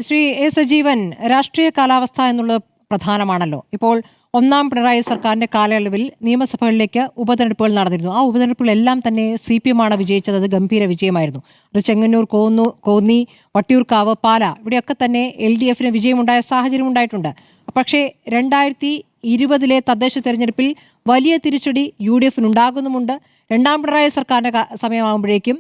Shri A Sajeevan, രാഷ്ട്രീയ കാലാവസ്ഥ എന്നുള്ളത് പ്രധാനമാണല്ലോ. ഇപ്പോൾ ഒന്നാം പിണറായി സർക്കാരിന്റെ കാലയളവിൽ നിയമസഭകളിലേക്ക് ഉപതെരഞ്ഞെടുപ്പുകൾ നടന്നിരുന്നു. ആ ഉപതെരഞ്ഞെടുപ്പുകളെല്ലാം തന്നെ CPM ആണ് വിജയിച്ചത്. അത് ഗംഭീര വിജയമായിരുന്നു. അത് ചെങ്ങന്നൂർ, കോന്നി, വട്ടിയൂർക്കാവ്, പാല ഇവിടെയൊക്കെ തന്നെ LDF വിജയമുണ്ടായ സാഹചര്യം ഉണ്ടായിട്ടുണ്ട്. പക്ഷേ 2020 തദ്ദേശ തെരഞ്ഞെടുപ്പിൽ വലിയ തിരിച്ചടി UDF ഉണ്ടാകുന്നുമുണ്ട്. രണ്ടാം പിണറായി സർക്കാരിന്റെ സമയമാകുമ്പോഴേക്കും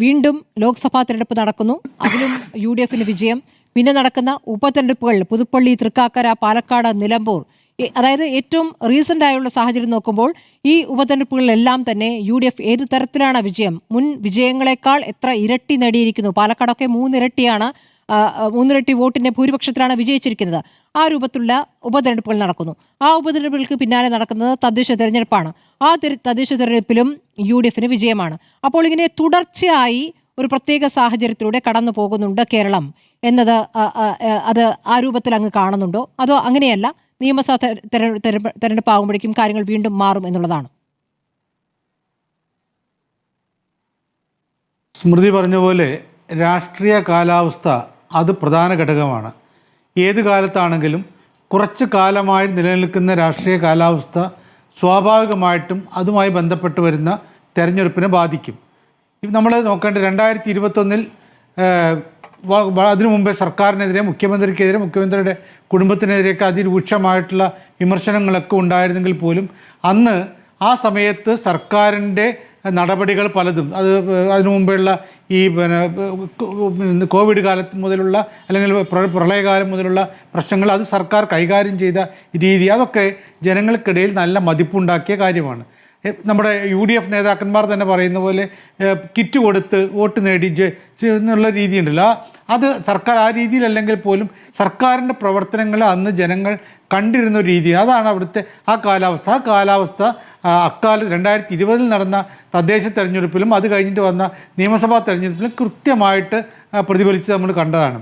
വീണ്ടും ലോക്സഭാ തെരഞ്ഞെടുപ്പ് നടക്കുന്നു. അതിലും UDF വിജയം. പിന്നെ നടക്കുന്ന ഉപതെരഞ്ഞെടുപ്പുകൾ പുതുപ്പള്ളി, തൃക്കാക്കര, പാലക്കാട്, നിലമ്പൂർ, അതായത് ഏറ്റവും റീസെന്റ് ആയുള്ള സാഹചര്യം നോക്കുമ്പോൾ ഈ ഉപതെരഞ്ഞെടുപ്പുകളിലെല്ലാം തന്നെ UDF ഏത് തരത്തിലാണ് വിജയം? മുൻ വിജയങ്ങളെക്കാൾ എത്ര ഇരട്ടി നേടിയിരിക്കുന്നു? പാലക്കാടൊക്കെ 3 ഇരട്ടിയാണ്, 3 ഇരട്ടി വോട്ടിന്റെ ഭൂരിപക്ഷത്തിലാണ് വിജയിച്ചിരിക്കുന്നത്. ആ രൂപത്തിലുള്ള ഉപതെരഞ്ഞെടുപ്പുകൾ നടക്കുന്നു. ആ ഉപതെരഞ്ഞെടുപ്പുകൾക്ക് പിന്നാലെ നടക്കുന്നത് തദ്ദേശ തെരഞ്ഞെടുപ്പാണ്. ആ തദ്ദേശ തെരഞ്ഞെടുപ്പിലും UDF വിജയമാണ്. അപ്പോൾ ഇങ്ങനെ തുടർച്ചയായി ഒരു പ്രത്യേക സാഹചര്യത്തിലൂടെ കടന്നു പോകുന്നുണ്ട് കേരളം എന്നത് അത് ആ രൂപത്തിൽ അങ്ങ് കാണുന്നുണ്ടോ? അതോ അങ്ങനെയല്ല, നിയമസഭ തെരഞ്ഞെടുപ്പ് ആകുമ്പോഴേക്കും കാര്യങ്ങൾ വീണ്ടും മാറും എന്നുള്ളതാണ്? സ്മൃതി പറഞ്ഞ പോലെ രാഷ്ട്രീയ കാലാവസ്ഥ അത് പ്രധാന ഘടകമാണ്. ഏത് കാലത്താണെങ്കിലും കുറച്ച് കാലമായി നിലനിൽക്കുന്ന രാഷ്ട്രീയ കാലാവസ്ഥ സ്വാഭാവികമായിട്ടും അതുമായി ബന്ധപ്പെട്ട് വരുന്ന തെരഞ്ഞെടുപ്പിനെ ബാധിക്കും. നമ്മൾ നോക്കേണ്ട 2021 അതിനു മുമ്പേ സർക്കാരിനെതിരെ, മുഖ്യമന്ത്രിക്കെതിരെ, മുഖ്യമന്ത്രിയുടെ കുടുംബത്തിനെതിരെയൊക്കെ അതിരൂക്ഷമായിട്ടുള്ള വിമർശനങ്ങളൊക്കെ ഉണ്ടായിരുന്നെങ്കിൽ പോലും അന്ന് ആ സമയത്ത് സർക്കാരിൻ്റെ നടപടികൾ പലതും അതിനു മുമ്പെയുള്ള ഈ കോവിഡ് കാലത്ത് മുതലുള്ള അല്ലെങ്കിൽ പ്രളയകാലം മുതലുള്ള പ്രശ്നങ്ങൾ അത് സർക്കാർ കൈകാര്യം ചെയ്ത രീതി അതൊക്കെ ജനങ്ങൾക്കിടയിൽ നല്ല മതിപ്പുണ്ടാക്കിയ കാര്യമാണ്. നമ്മുടെ UDF നേതാക്കന്മാർ തന്നെ പറയുന്ന പോലെ കിറ്റ് കൊടുത്ത് വോട്ട് നേടി എന്നുള്ള രീതിയുണ്ടല്ലോ, അത് സർക്കാർ ആ രീതിയിലല്ലെങ്കിൽ പോലും സർക്കാരിൻ്റെ പ്രവർത്തനങ്ങൾ അന്ന് ജനങ്ങൾ കണ്ടിരുന്ന ഒരു രീതി. അതാണ് അവിടുത്തെ ആ കാലാവസ്ഥ അക്കാലത്ത് 2020 നടന്ന തദ്ദേശ തെരഞ്ഞെടുപ്പിലും അത് കഴിഞ്ഞിട്ട് വന്ന നിയമസഭാ തെരഞ്ഞെടുപ്പിലും കൃത്യമായിട്ട് പ്രതിഫലിച്ച് നമ്മൾ കണ്ടതാണ്.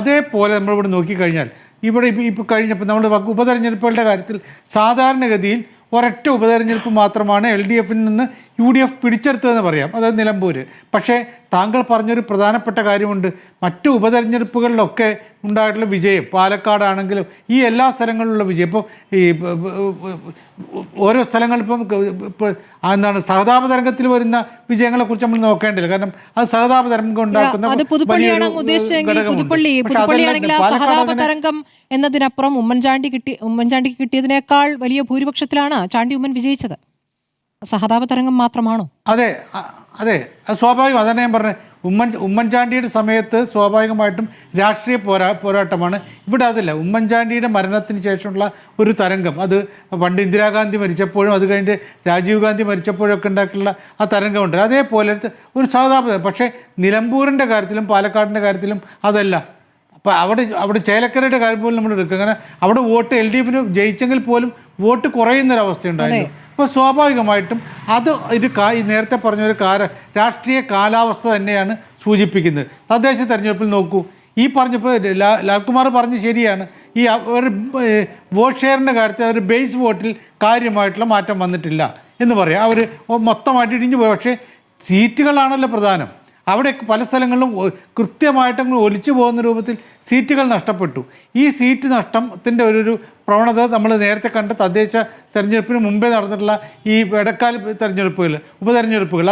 അതേപോലെ നമ്മളിവിടെ നോക്കിക്കഴിഞ്ഞാൽ ഇപ്പോൾ കഴിഞ്ഞപ്പോൾ നമ്മൾ ഉപതെരഞ്ഞെടുപ്പുകളുടെ കാര്യത്തിൽ സാധാരണഗതിയിൽ ഒരൊറ്റ ഉപതെരഞ്ഞെടുപ്പ് മാത്രമാണ് LDF നിന്ന് UDF പിടിച്ചെടുത്തതെന്ന് പറയാം, അതായത് നിലമ്പൂർ. പക്ഷേ താങ്കൾ പറഞ്ഞൊരു പ്രധാനപ്പെട്ട കാര്യമുണ്ട്. മറ്റു ഉപതെരഞ്ഞെടുപ്പുകളിലൊക്കെ ഉണ്ടായിട്ടുള്ള വിജയം, പാലക്കാടാണെങ്കിലും ഈ എല്ലാ സ്ഥലങ്ങളിലുള്ള വിജയം, ഇപ്പോൾ ഈ ഓരോ സ്ഥലങ്ങളിപ്പം എന്താണ് സഹതാപ തരംഗത്തിൽ വരുന്ന വിജയങ്ങളെക്കുറിച്ച് നമ്മൾ നോക്കേണ്ടില്ല. കാരണം അത് സഹതാപ തരംഗം ഉണ്ടാക്കുന്ന തരംഗം എന്നതിനപ്പുറം ഉമ്മൻചാണ്ടിക്ക് കിട്ടിയതിനേക്കാൾ വലിയ ഭൂരിപക്ഷത്തിലാണ് ചാണ്ടി ഉമ്മൻ വിജയിച്ചത്. സഹതാപ തരംഗം മാത്രമാണോ? അതെ, അത് സ്വാഭാവികം. അതന്നെ ഞാൻ പറഞ്ഞത്. ഉമ്മൻചാണ്ടിയുടെ സമയത്ത് സ്വാഭാവികമായിട്ടും രാഷ്ട്രീയ പോരാട്ടമാണ്. ഇവിടെ അതില്ല. ഉമ്മൻചാണ്ടിയുടെ മരണത്തിന് ശേഷമുള്ള ഒരു തരംഗം, അത് പണ്ട് ഇന്ദിരാഗാന്ധി മരിച്ചപ്പോഴും അത് കഴിഞ്ഞിട്ട് രാജീവ് ഗാന്ധി മരിച്ചപ്പോഴൊക്കെ ഉണ്ടാക്കിയുള്ള ആ തരംഗമുണ്ട്. അതേപോലെ ഒരു സഹതാപ. പക്ഷേ നിലമ്പൂരിൻ്റെ കാര്യത്തിലും പാലക്കാടിൻ്റെ കാര്യത്തിലും അതല്ല. അപ്പോൾ അവിടെ ചേലക്കരയുടെ കാര്യം പോലും നമ്മൾ എടുക്കുക. അങ്ങനെ അവിടെ വോട്ട് LDF ജയിച്ചെങ്കിൽ പോലും വോട്ട് കുറയുന്നൊരവസ്ഥയുണ്ടായിരുന്നു. അപ്പോൾ സ്വാഭാവികമായിട്ടും അത് നേരത്തെ പറഞ്ഞൊരു രാഷ്ട്രീയ കാലാവസ്ഥ തന്നെയാണ് സൂചിപ്പിക്കുന്നത്. തദ്ദേശ തെരഞ്ഞെടുപ്പിൽ നോക്കൂ, ഈ പറഞ്ഞപ്പോൾ ലാൽകുമാർ പറഞ്ഞ് ശരിയാണ്. ഈ ഒരു വോട്ട് ഷെയറിൻ്റെ കാര്യത്തിൽ ഒരു ബേസ് വോട്ടിൽ കാര്യമായിട്ടുള്ള മാറ്റം വന്നിട്ടില്ല എന്ന് പറയാം. അവർ മൊത്തമായിട്ട് ഇടിഞ്ഞു പോയി. പക്ഷേ സീറ്റുകളാണല്ലോ പ്രധാനം. അവിടെ പല സ്ഥലങ്ങളിലും കൃത്യമായിട്ടങ്ങ് ഒലിച്ചു പോകുന്ന രൂപത്തിൽ സീറ്റുകൾ നഷ്ടപ്പെട്ടു. ഈ സീറ്റ് നഷ്ടത്തിൻ്റെ ഒരു പ്രവണത നമ്മൾ നേരത്തെ കണ്ട തദ്ദേശ തെരഞ്ഞെടുപ്പിന് മുമ്പേ നടന്നിട്ടുള്ള ഈ ഇടക്കാല ഉപതെരഞ്ഞെടുപ്പുകൾ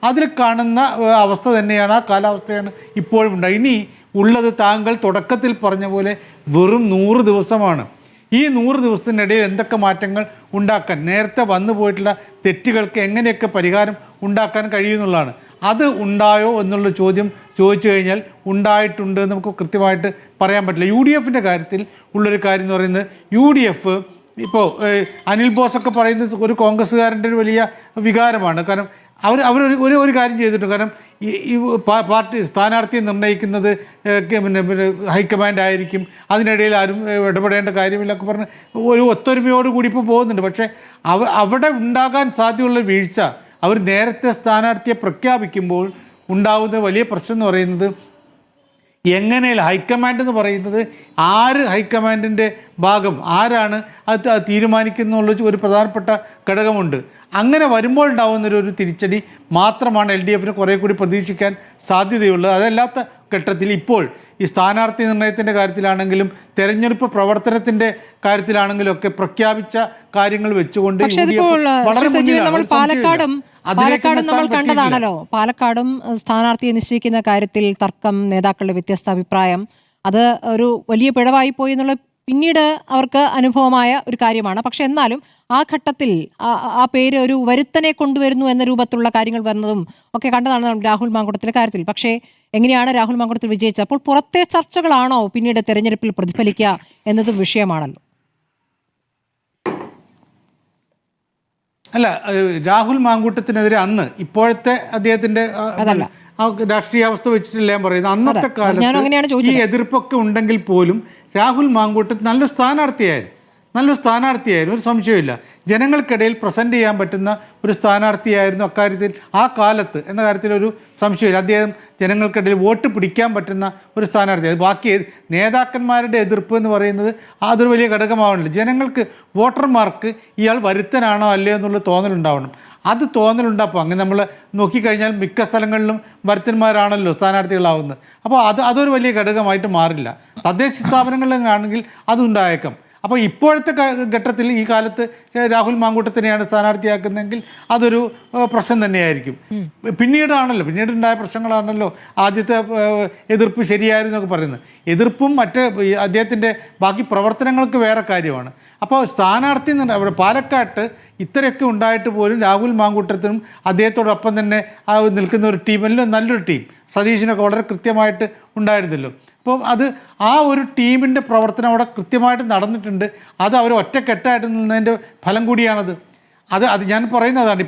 അതിൽ കാണുന്ന അവസ്ഥ തന്നെയാണ്, ആ കാലാവസ്ഥയാണ് ഇപ്പോഴും ഉണ്ടായി. ഇനി ഉള്ളത് താങ്കൾ തുടക്കത്തിൽ പറഞ്ഞ പോലെ വെറും 100 ദിവസമാണ്. ഈ 100 ദിവസത്തിനിടയിൽ എന്തൊക്കെ മാറ്റങ്ങൾ ഉണ്ടാക്കാൻ, നേരത്തെ വന്നു പോയിട്ടുള്ള തെറ്റുകൾക്ക് എങ്ങനെയൊക്കെ പരിഹാരം ഉണ്ടാക്കാൻ കഴിയുമെന്നുള്ളതാണ്. അത് ഉണ്ടായോ എന്നുള്ള ചോദ്യം ചോദിച്ചു കഴിഞ്ഞാൽ ഉണ്ടായിട്ടുണ്ട് എന്ന് നമുക്ക് കൃത്യമായിട്ട് പറയാൻ പറ്റില്ല. UDF കാര്യത്തിൽ ഉള്ളൊരു കാര്യം എന്ന് പറയുന്നത്, UDF ഇപ്പോൾ അനിൽ ബോസൊക്കെ പറയുന്നത് ഒരു കോൺഗ്രസ്സുകാരൻ്റെ ഒരു വലിയ വികാരമാണ്. കാരണം അവർ ഒരു കാര്യം ചെയ്തിട്ടുണ്ട്. കാരണം ഈ പാർട്ടി സ്ഥാനാർത്ഥിയെ നിർണ്ണയിക്കുന്നത് പിന്നെ ഹൈക്കമാൻഡ് ആയിരിക്കും, അതിനിടയിൽ ആരും ഇടപെടേണ്ട കാര്യമില്ലൊക്കെ പറഞ്ഞ് ഒരു ഒത്തൊരുമയോടുകൂടി ഇപ്പോൾ പോകുന്നുണ്ട്. പക്ഷേ അവിടെ ഉണ്ടാകാൻ സാധ്യതയുള്ള വീഴ്ച, അവർ നേരത്തെ സ്ഥാനാർത്ഥിയെ പ്രഖ്യാപിക്കുമ്പോൾ ഉണ്ടാകുന്ന വലിയ പ്രശ്നം എന്ന് പറയുന്നത്, എങ്ങനെ ഹൈക്കമാൻഡ് എന്ന് പറയുന്നത് ഹൈക്കമാൻഡിൻ്റെ ഭാഗം ആരാണ് അത് തീരുമാനിക്കുന്നുള്ള ഒരു പ്രധാനപ്പെട്ട ഘടകമുണ്ട്. അങ്ങനെ വരുമ്പോൾ ഉണ്ടാകുന്നൊരു തിരിച്ചടി മാത്രമാണ് LDF കുറേ കൂടി പ്രതീക്ഷിക്കാൻ സാധ്യതയുള്ളത്. അതല്ലാത്ത ഘട്ടത്തിൽ ഇപ്പോൾ ഈ സ്ഥാനാർത്ഥി നിർണയത്തിൻ്റെ കാര്യത്തിലാണെങ്കിലും തെരഞ്ഞെടുപ്പ് പ്രവർത്തനത്തിൻ്റെ കാര്യത്തിലാണെങ്കിലും ഒക്കെ പ്രഖ്യാപിച്ച കാര്യങ്ങൾ വെച്ചുകൊണ്ട് പക്ഷേ ഇതിപ്പോൾ നമ്മൾ പാലക്കാടും നമ്മൾ കണ്ടതാണല്ലോ. പാലക്കാടും സ്ഥാനാർത്ഥിയെ നിശ്ചയിക്കുന്ന കാര്യത്തിൽ തർക്കം, നേതാക്കളുടെ വ്യത്യസ്ത അഭിപ്രായം, അത് ഒരു വലിയ പിഴവായി പോയി എന്നുള്ള പിന്നീട് അവർക്ക് അനുഭവമായ ഒരു കാര്യമാണ്. പക്ഷെ എന്നാലും ആ ഘട്ടത്തിൽ ആ പേര് ഒരു വരുത്തനെ കൊണ്ടുവരുന്നു എന്ന രൂപത്തിലുള്ള കാര്യങ്ങൾ വരുന്നതും ഒക്കെ കണ്ടതാണ് രാഹുൽ മാങ്കുട്ടത്തിലെ കാര്യത്തിൽ. പക്ഷേ എങ്ങനെയാണ് രാഹുൽ മാങ്കുട്ടത്തിൽ വിജയിച്ചത്? അപ്പോൾ പുറത്തെ ചർച്ചകളാണോ പിന്നീട് തെരഞ്ഞെടുപ്പിൽ പ്രതിഫലിക്കുക എന്നതും വിഷയമാണല്ലോ. അല്ല, രാഹുൽ മാങ്കൂട്ടത്തിനെതിരെ അന്ന് ഇപ്പോഴത്തെ അദ്ദേഹത്തിന്റെ രാഷ്ട്രീയാവസ്ഥ വെച്ചിട്ടില്ല ഞാൻ പറയുന്നത്. അന്നത്തെ കാലത്ത് ഈ എതിർപ്പൊക്കെ ഉണ്ടെങ്കിൽ പോലും രാഹുൽ മാങ്കൂട്ടത്തിൽ നല്ലൊരു സ്ഥാനാർത്ഥിയായിരുന്നു, ഒരു സംശയമില്ല. ജനങ്ങൾക്കിടയിൽ പ്രസന്റ് ചെയ്യാൻ പറ്റുന്ന ഒരു സ്ഥാനാർത്ഥിയായിരുന്നു അക്കാര്യത്തിൽ, ആ കാലത്ത് എന്ന കാര്യത്തിൽ ഒരു സംശയമില്ല. അദ്ദേഹം ജനങ്ങൾക്കിടയിൽ വോട്ട് പിടിക്കാൻ പറ്റുന്ന ഒരു സ്ഥാനാർത്ഥി. അത് ബാക്കി നേതാക്കന്മാരുടെ എതിർപ്പ് എന്ന് പറയുന്നത് അതൊരു വലിയ ഘടകമാവണല്ലോ. ജനങ്ങൾക്ക്, വോട്ടർമാർക്ക് ഇയാൾ വരുത്തനാണോ അല്ലയോ എന്നുള്ള തോന്നലുണ്ടാവണം. അത് തോന്നലുണ്ടാപ്പോൾ അങ്ങനെ നമ്മൾ നോക്കിക്കഴിഞ്ഞാൽ മിക്ക സ്ഥലങ്ങളിലും വരുത്തന്മാരാണല്ലോ സ്ഥാനാർത്ഥികളാവുന്നത്. അപ്പോൾ അതൊരു വലിയ ഘടകമായിട്ട് മാറില്ല. തദ്ദേശ സ്ഥാപനങ്ങളിലാണെങ്കിൽ അതുണ്ടായേക്കാം. അപ്പോൾ ഇപ്പോഴത്തെ ഘട്ടത്തിൽ ഈ കാലത്ത് രാഹുൽ മാങ്കൂട്ടത്തിനെയാണ് സ്ഥാനാർത്ഥിയാക്കുന്നതെങ്കിൽ അതൊരു പ്രശ്നം തന്നെയായിരിക്കും. പിന്നീടുണ്ടായ പ്രശ്നങ്ങളാണല്ലോ ആദ്യത്തെ എതിർപ്പ് ശരിയായിരുന്നു എന്നൊക്കെ പറയുന്നത്. എതിർപ്പും അദ്ദേഹത്തിൻ്റെ ബാക്കി പ്രവർത്തനങ്ങൾക്ക് വേറെ കാര്യമാണ്. അപ്പോൾ സ്ഥാനാർത്ഥി അവിടെ പാലക്കാട്ട് ഇത്രയൊക്കെ ഉണ്ടായിട്ട് പോലും രാഹുൽ മാങ്കൂട്ടത്തിനും അദ്ദേഹത്തോടൊപ്പം തന്നെ നിൽക്കുന്ന ഒരു ടീമല്ലോ, നല്ലൊരു ടീം, സതീശിനൊക്കെ വളരെ കൃത്യമായിട്ട് ഉണ്ടായിരുന്നല്ലോ. അപ്പോൾ ആ ഒരു ടീമിൻ്റെ പ്രവർത്തനം അവിടെ കൃത്യമായിട്ട് നടന്നിട്ടുണ്ട്. അത് അവർ ഒറ്റക്കെട്ടായിട്ട് നിന്നതിൻ്റെ ഫലം കൂടിയാണത്. അത് ഞാൻ പറയുന്നതാണ്.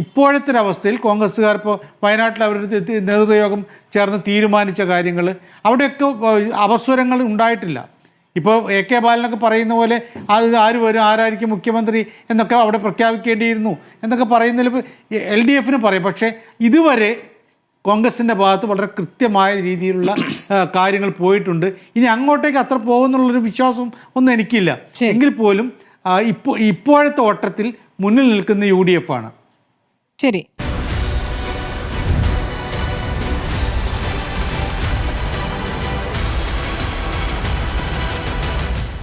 ഇപ്പോഴത്തെ ഒരവസ്ഥയിൽ കോൺഗ്രസ്സുകാർ വയനാട്ടിൽ അവരുടെ നേതൃയോഗം ചേർന്ന് തീരുമാനിച്ച കാര്യങ്ങൾ അവിടെയൊക്കെ അപസ്വരങ്ങൾ ഉണ്ടായിട്ടില്ല. ഇപ്പോൾ AK ബാലനൊക്കെ പറയുന്ന പോലെ ആര് വരും, ആരായിരിക്കും മുഖ്യമന്ത്രി എന്നൊക്കെ അവിടെ പ്രഖ്യാപിക്കേണ്ടിയിരുന്നു എന്നൊക്കെ പറയുന്നതിൽ LDF പറയും. പക്ഷേ ഇതുവരെ കോൺഗ്രസിൻ്റെ ഭാഗത്ത് വളരെ കൃത്യമായ രീതിയിലുള്ള കാര്യങ്ങൾ പോയിട്ടുണ്ട്. ഇനി അങ്ങോട്ടേക്ക് അത്ര പോകുന്നുള്ളൊരു വിശ്വാസം ഒന്നും എനിക്കില്ല. എങ്കിൽ പോലും ഇപ്പോഴത്തെ ഓട്ടത്തിൽ മുന്നിൽ നിൽക്കുന്ന UDF ആണ്. ശരി.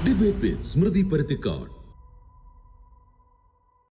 ഡിബേറ്റ് വിത്ത് സ്മൃതി പരുത്തിക്കാട്.